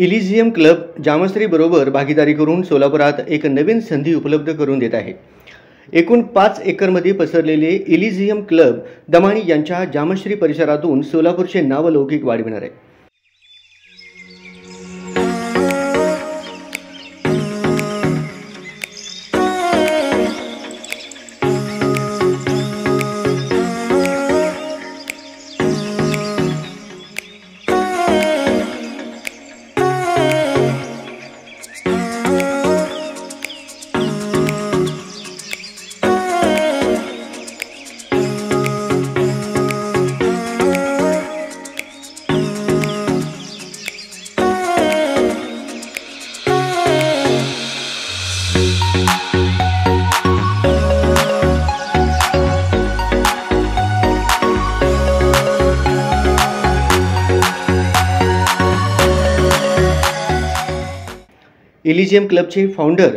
इलिझियम club जामश्रीबरोबर भागीदारी करून सोलापुरात एक नवीन संधी उपलब्ध करून देत आहे. एकूण 5 एकरमध्ये पसरलेले इलिझियम क्लब दमाणी यांच्या जामश्री परिसरातून सोलापूरचे नावलौकिक वाढविणार आहे. इलिझियम क्लबचे फाउंडर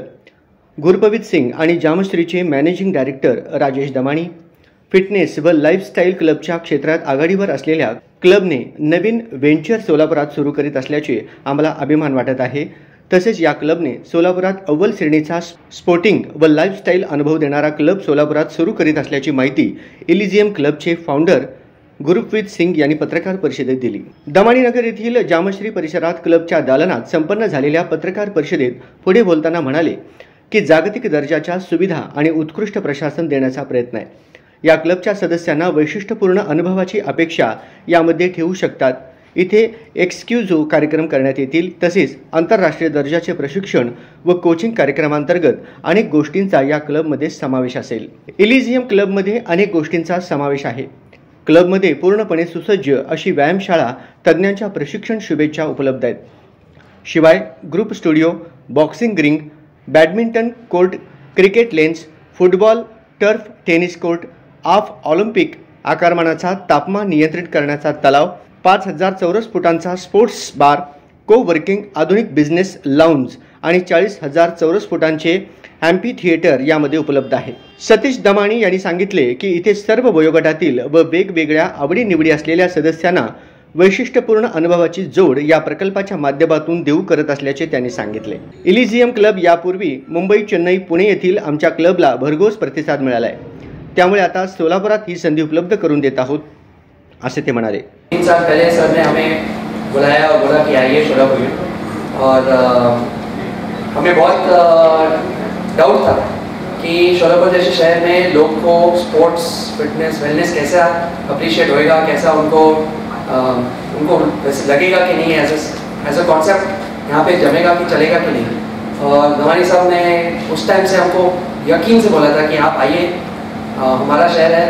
गुरपवित सिंग आणि जामश्रीचे managing director Rajesh Damani, fitness व लाईफस्टाईल क्लबच्या क्षेत्रात आघाडीवर असलेल्या क्लबने नवीन व्हेंचर सोलापुरात सुरू करीत असल्याचे आम्हाला अभिमान वाटत आहे. तसेच या क्लबने सोलापुरात अव्वल श्रेणीचा स्पोर्टिंग व लाईफस्टाईल अनुभव देणारा क्लब सोलापुरात सुरू करीत असल्याची माहिती इलिझियम क्लबचे फाउंडर गुरप्रीत सिंग यांनी पत्रकार परिषदेत दिली. दमाणीनगर येथील जामश्री परिसरात क्लबच्या दालनात संपन्न झालेल्या पत्रकार परिषदेत पुढे बोलताना म्हणाले की जागतिक दर्जाच्या सुविधा आणि उत्कृष्ट प्रशासन देण्याचा प्रयत्न आहे. या क्लबच्या सदस्यांना वैशिष्ट्यपूर्ण अनुभवाची अपेक्षा यामध्ये ठेवू शकतात. इथे एक्सक्लुझिव्ह कार्यक्रम करण्यात येतील. तसेच आंतरराष्ट्रीय दर्जाचे प्रशिक्षण व कोचिंग कार्यक्रमांतर्गत अनेक गोष्टींचा या क्लबमध्ये समावेश असेल. इलिझियम क्लबमध्ये अनेक गोष्टींचा समावेश आहे. क्लबमध्ये पूर्णपणे सुसज्ज अशी व्यायामशाळा, तज्ज्ञांच्या प्रशिक्षण शुभेच्छा उपलब्ध आहेत. शिवाय group studio, boxing ring, badminton court, cricket lanes, football turf, tennis court, Olympic आकारमानाचा तापमान नियंत्रित करण्याचा तलाव, 5000 चौरस फुटांचा स्पोर्ट्स बार, को-वर्किंग, आधुनिक बिझनेस लाउंज आणि 40,000 चौरस फुटांचे ॲम्पी थिएटर यामध्ये उपलब्ध आहे. सतीश दमाणी यांनी सांगितले की इथे सर्व वयोगटातील व वेगवेगळ्या आवडीनिवडी असलेल्या सदस्यांना वैशिष्ट्यपूर्ण अनुभवाची जोड या प्रकल्पाच्या माध्यमातून देऊ करत असल्याचे त्यांनी सांगितले. इलिझियम क्लब यापूर्वी मुंबई, चेन्नई, पुणे येथील आमच्या क्लबला भरघोस प्रतिसाद मिळाला आहे. त्यामुळे आता सोलापुरात ही संधी उपलब्ध करून देत आहोत असे ते म्हणाले. 3 साल पहले सर ने हमें बुलाया और बोला कि आइए सोलापुर में, और हमें बहुत डाउट था कि सोलापुर जैसे शहर में लोग को स्पोर्ट्स, फिटनेस, वेलनेस कैसा अप्रिशिएट होएगा, कैसा उनको लगेगा कि नहीं, ऐसा कॉन्सेप्ट यहाँ पे जमेगा कि चलेगा कि नहीं. और दमानी साहब ने उस टाइम से हमको यकीन से बोला था कि आप आइए, हमारा शहर है,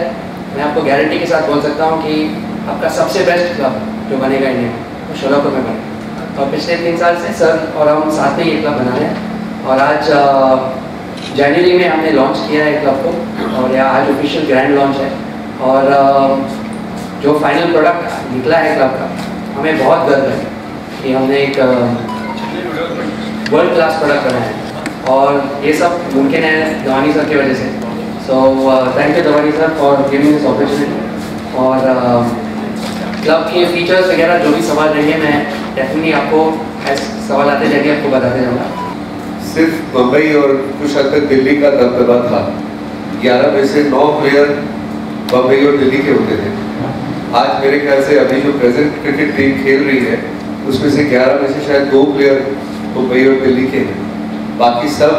मैं आपको गारंटी के साथ बोल सकता हूँ कि आपका सबसे बेस्ट क्लब जो बनेगा इंडिया में वो सोलापुर में बनेगा. और पिछले 3 साल से सर और हम साथ में ये क्लब बना रहे हैं, और आज जनवरी में हमने लॉन्च किया है क्लब को, और यहाँ आज ऑफिशियल ग्रैंड लॉन्च है. और जो फाइनल प्रोडक्ट निकला है क्लब का, हमें बहुत गर्व है कि हमने एक वर्ल्ड क्लास प्रोडक्ट बनाया है, और ये सब मुमकिन है दमानी सर की वजह से. So thank you Damani sir for giving this opportunity. और क्लब के फीचर्स वगैरह जो भी सवाल रहेंगे, मैं डेफिनेटली आपको ऐसे सवाल आते जाएंगे, आपको बताते जाऊँगा. सिर्फ मुंबई और कुछ हद तक दिल्ली का दबदबा था. 11 में से 9 प्लेयर मुंबई और दिल्ली के होते थे. आज मेरे ख्याल से अभी जो प्रेजेंट क्रिकेट टीम खेल रही है उसमें से 11 में से शायद 2 प्लेयर मुंबई और दिल्ली के हैं. बाकी सब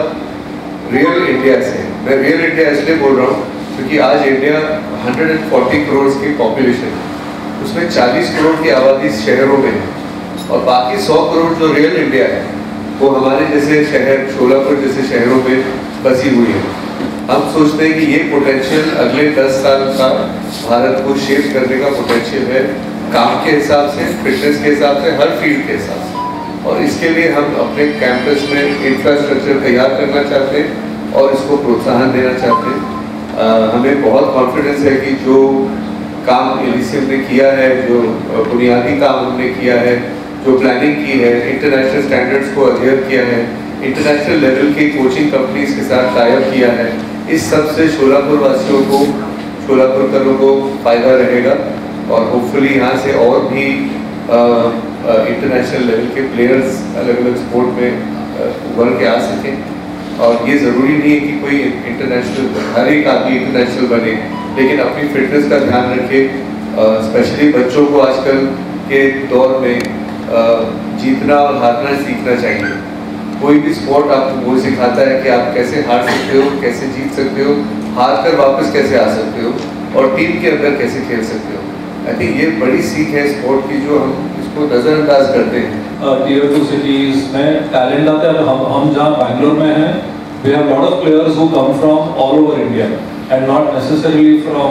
रियल इंडिया से हैं. मैं रियल इंडिया इसलिए बोल रहा हूँ क्योंकि आज इंडिया 140 करोड़ की पॉपुलेशन है, उसमें 40 करोड़ की आबादी शहरों में है, और बाकी 100 करोड़ जो रियल इंडिया है वो हमारे जैसे शहर, सोलापुर जैसे शहरों में बसी हुई है. हम सोचते हैं कि ये पोटेंशियल अगले 10 साल का भारत को शेप करने का पोटेंशियल है, काम के हिसाब से, फिटनेस के हिसाब से, हर फील्ड के हिसाब से. और इसके लिए हम अपने कैंपस में इंफ्रास्ट्रक्चर तैयार करना चाहते हैं और इसको प्रोत्साहन देना चाहते हैं. हमें बहुत कॉन्फिडेंस है कि जो काम इलिझियम ने किया है, जो बुनियादी काम हमने किया है, जो प्लानिंग की है, इंटरनेशनल स्टैंडर्ड्स को अध्ययन किया है, इंटरनेशनल लेवल की कोचिंग कंपनीज के साथ टाई-अप किया है, इस सब से सोलापुर वासियों को, सोलापुर को फ़ायदा रहेगा. और होपफुली यहाँ से और भी इंटरनेशनल लेवल के प्लेयर्स अलग अलग स्पोर्ट में उभर के आ सकें। और ये ज़रूरी नहीं है कि कोई इंटरनेशनल, हर एक आदमी इंटरनेशनल बने, लेकिन अपनी फिटनेस का ध्यान रखे। स्पेशली बच्चों को आजकल के दौर में जीतना और हारना सीखना चाहिए। कोई भी स्पोर्ट आपको वो सिखाता है कि आप कैसे हार सकते हो, कैसे जीत सकते हो, हार कर वापस कैसे आ सकते हो और टीम के अंदर कैसे खेल सकते हो। आई थिंक ये बड़ी सीख है स्पोर्ट की, जो हम इसको नज़रअंदाज करते हैं। Tier 2 cities में टैलेंट आता है। हम जहाँ बैंगलोर में हैं, we have lot of players who come from all over India and not necessarily from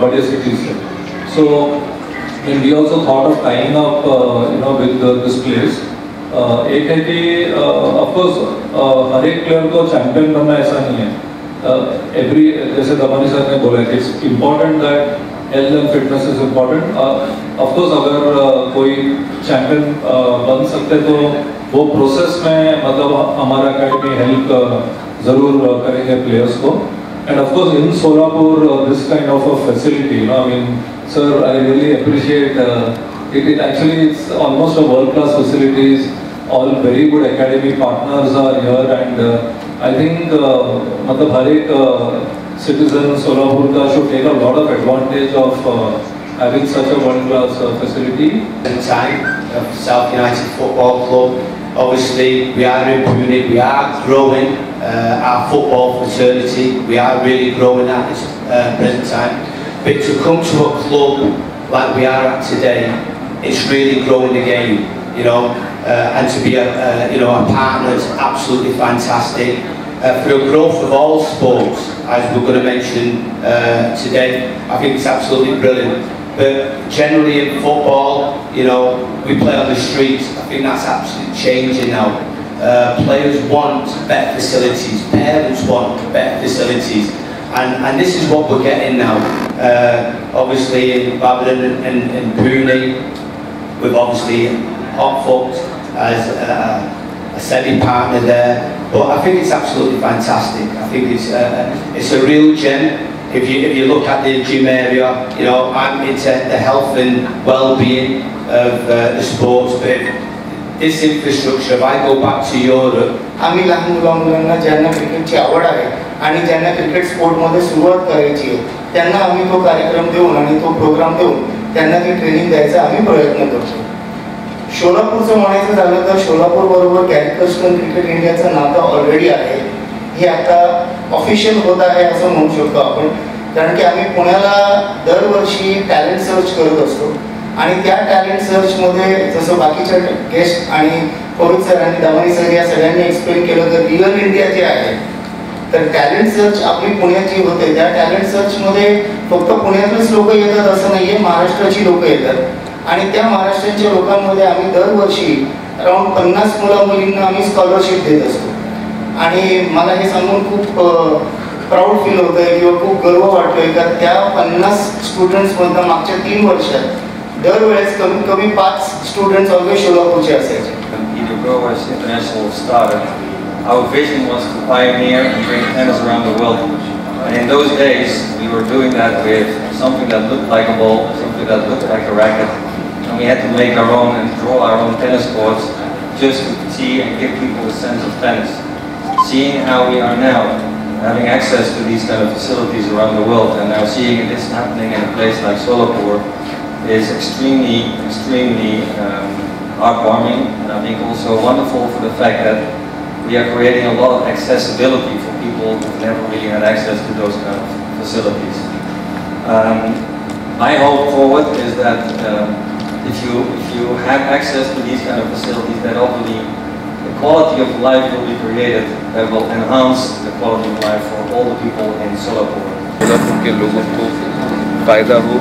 बड़े cities से. So and we also thought of tying up with this place. एक है कि of course हर एक प्लेयर को चैंपियन बनना ऐसा नहीं है। जैसे दमानी सर ने बोला कि it's important that health and fitness is important. Of course अगर कोई चैंपियन बन सकते तो वो प्रोसेस में मतलब हमारा अकेडमी हेल्प ज़रूर करेंगे प्लेयर्स को। And of course in Solapur this kind of a facility, I mean, sir, I really appreciate it. Actually, it's almost a world-class facilities. All very good academy partners are here, and I think मतलब हर एक citizen Solapur का should take a lot of advantage of having such a world-class facility. At the time of South United Football Club, obviously we are in Pune, we are growing our football fraternity, we are really growing at this present time. But to come to a club like we are at today, it's really growing the game, and to be a partner is absolutely fantastic. For the growth of all sports, as we're going to mention today, I think it's absolutely brilliant. But generally in football, we play on the streets. I think that's absolutely changing now. Players want better facilities, parents want better facilities, and this is what we're getting now. Obviously in Babylon and Pune, we've obviously Hotfoot as a semi-partner there, but I think it's absolutely fantastic. I think it's a real gem. If you look at the gym area, I'm into the health and well-being of the sports, but this infrastructure, if I go back to Europe, आम्ही लहान मुलांना ज्यांना क्रिकेटची आवड आहे आणि ज्यांना cricket स्पोर्टमध्ये सुरुवात करायची आहे त्यांना आम्ही तो कार्यक्रम देऊन आणि तो प्रोग्राम देऊन त्यांना ती ट्रेनिंग द्यायचा आम्ही प्रयत्न करतो। सोलापूरचं म्हणायचं झालं तर सोलापूर बरोबर कॅरिकस्टन क्रिकेट इंडियाचं नातं ऑलरेडी आहे। हे आता ऑफिशियल होत आहे असं म्हणू शकतो आपण, कारण की आम्ही पुण्याला दरवर्षी टॅलेंट सर्च करत असतो आणि त्या टॅलेंट सर्चमध्ये जसं बाकीच्या गेस्ट आणि फौज सर आणि दमानी सर या सगळ्यांनी एक्सप्लेन केलं तर रिअल इंडिया जे आहे तर टॅलेंट सर्च आपली पुण्याची होते। त्या टॅलेंट सर्चमध्ये फक्त पुण्यातलेच लोक येतात असं नाही आहे, महाराष्ट्राची लोक येतात आणि त्या महाराष्ट्राच्या लोकांमध्ये आम्ही दरवर्षी अराउंड 50 मुला-मुलींना आम्ही स्कॉलरशिप देत असतो आणि मला हे सांगून खूप प्राऊड फील होतं आहे किंवा खूप गर्व वाटतोय का त्या 50 स्टुडंट्समधनं मागच्या 3 वर्षात दरवेळेस कमीत कमी 5 स्टुडंट्स ऑलवेज सोलापूरचे असायचे। As International started, our vision was to pioneer and bring tennis around the world. And in those days, we were doing that with something that looked like a ball, something that looked like a racket. And we had to make our own and draw our own tennis courts just to see and give people a sense of tennis. Seeing how we are now, having access to these kind of facilities around the world, and now seeing this happening in a place like Solapur is extremely heartwarming, and I think also wonderful for the fact that we are creating a lot of accessibility for people who never really had access to those kind of facilities. My hope forward is that if you have access to these kind of facilities, that hopefully the quality of life will be created that will enhance the quality of life for all the people in Solapur. Solapur के लोगों को फ़ायदा हो,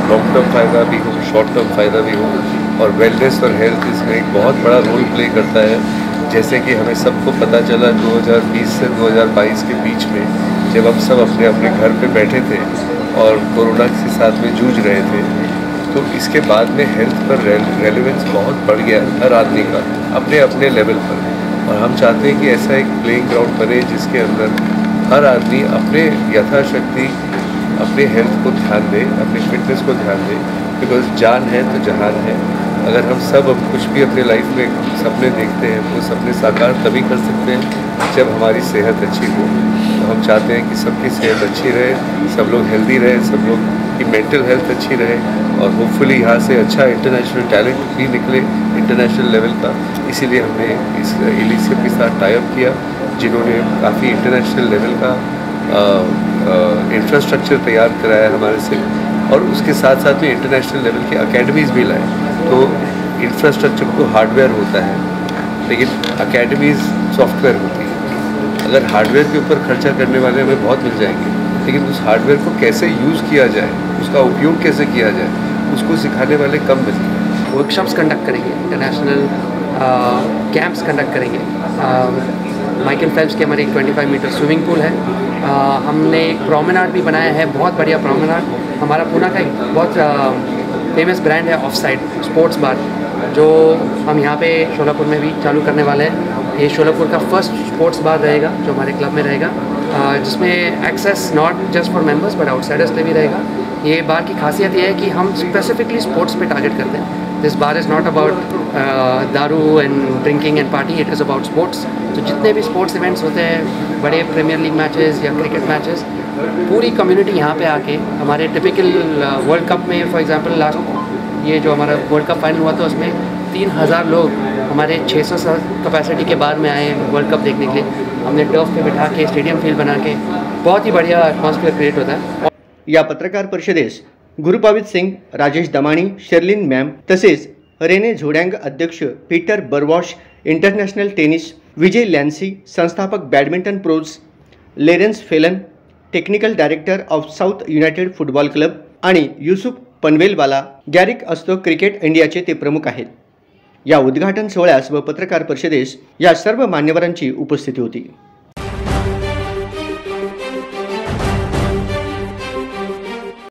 long term फ़ायदा भी हो, short term फ़ायदा भी हो, और वेलनेस और हेल्थ इसमें एक बहुत बड़ा रोल प्ले करता है। जैसे कि हमें सबको पता चला 2020 से 2022 के बीच में जब हम सब अपने अपने घर पे बैठे थे और कोरोना के साथ में जूझ रहे थे, तो इसके बाद में हेल्थ पर रेलेवेंस बहुत बढ़ गया हर आदमी का अपने अपने लेवल पर। और हम चाहते हैं कि ऐसा एक प्लेइंग ग्राउंड बने जिसके अंदर हर आदमी अपने यथाशक्ति अपने हेल्थ को ध्यान दे, अपनी फिटनेस को ध्यान दे, बिकॉज जान है तो जहान है। अगर हम सब अब कुछ भी अपने लाइफ में सपने देखते हैं वो सपने साकार तभी कर सकते हैं जब हमारी सेहत अच्छी हो। तो हम चाहते हैं कि सबकी सेहत अच्छी रहे, सब लोग हेल्दी रहे, सब लोग की मेंटल हेल्थ अच्छी रहे और होपफुली यहाँ से अच्छा इंटरनेशनल टैलेंट भी निकले इंटरनेशनल लेवल का। इसीलिए हमने इस इलीसियम के साथ टाई अप किया, जिन्होंने काफ़ी इंटरनेशनल लेवल का इंफ्रास्ट्रक्चर तैयार कराया हमारे से और उसके साथ साथ में इंटरनेशनल लेवल की अकेडमीज़ भी लाए। तो इंफ्रास्ट्रक्चर तो हार्डवेयर होता है लेकिन अकेडमीज़ सॉफ्टवेयर होती है। अगर हार्डवेयर के ऊपर खर्चा करने वाले हमें बहुत मिल जाएंगे, लेकिन उस हार्डवेयर को कैसे यूज़ किया जाए, उसका उपयोग कैसे किया जाए, उसको सिखाने वाले कम मिलते हैं। वर्कशॉप्स कंडक्ट करेंगे, इंटरनेशनल कैंप्स कंडक्ट करेंगे। माइकल फेल्प्स के हमारे 25 मीटर स्विमिंग पूल है। हमने एक प्रोमेनाड भी बनाया है, बहुत बढ़िया प्रोमेनाड। हमारा पूना का एक बहुत फेमस ब्रांड है ऑफ साइड स्पोर्ट्स बार, जो हम यहाँ पे शोलापुर में भी चालू करने वाले हैं। ये शोलापुर का फर्स्ट स्पोर्ट्स बार रहेगा जो हमारे क्लब में रहेगा, जिसमें access not just for members but outsiders के भी रहेगा। ये बार की खासियत ये है कि हम स्पेसिफिकली स्पोर्ट्स पे टारगेट करते हैं। This bar is not about दारू and drinking and party, it is about sports. तो जितने भी स्पोर्ट्स इवेंट्स होते हैं, बड़े प्रीमियर लीग मैचेस या क्रिकेट मैचेस, पूरी कम्युनिटी यहाँ पे आके हमारे टिपिकल वर्ल्ड कप में फॉर एग्जांपल लास्ट ये जो हमारा वर्ल्ड कप फाइनल हुआ था उसमें 3000 लोग हमारे 600 कैपेसिटी के बार में आए वर्ल्ड कप देखने के लिए। हमने टर्फ पे बिठा के स्टेडियम फील बना के बहुत ही बढ़िया एटमॉस्फेयर क्रिएट होता है। या पत्रकार परिषदेस गुरुपावित सिंग, राजेश दमाणी, शर्लिन मॅम तसेच रेने झोडँग अध्यक्ष Peter Burwash, international tennis Vijay Lancy, संस्थापक badminton pros Lawrence Phelan, technical director of South United football club आणि युसुफ पनवेलवाला, गॅरिक असतो क्रिकेट इंडियाचे ते प्रमुख आहेत। या उद्घाटन सोहळ्यास व पत्रकार परिषदेस या सर्व मान्यवरांची उपस्थिती होती।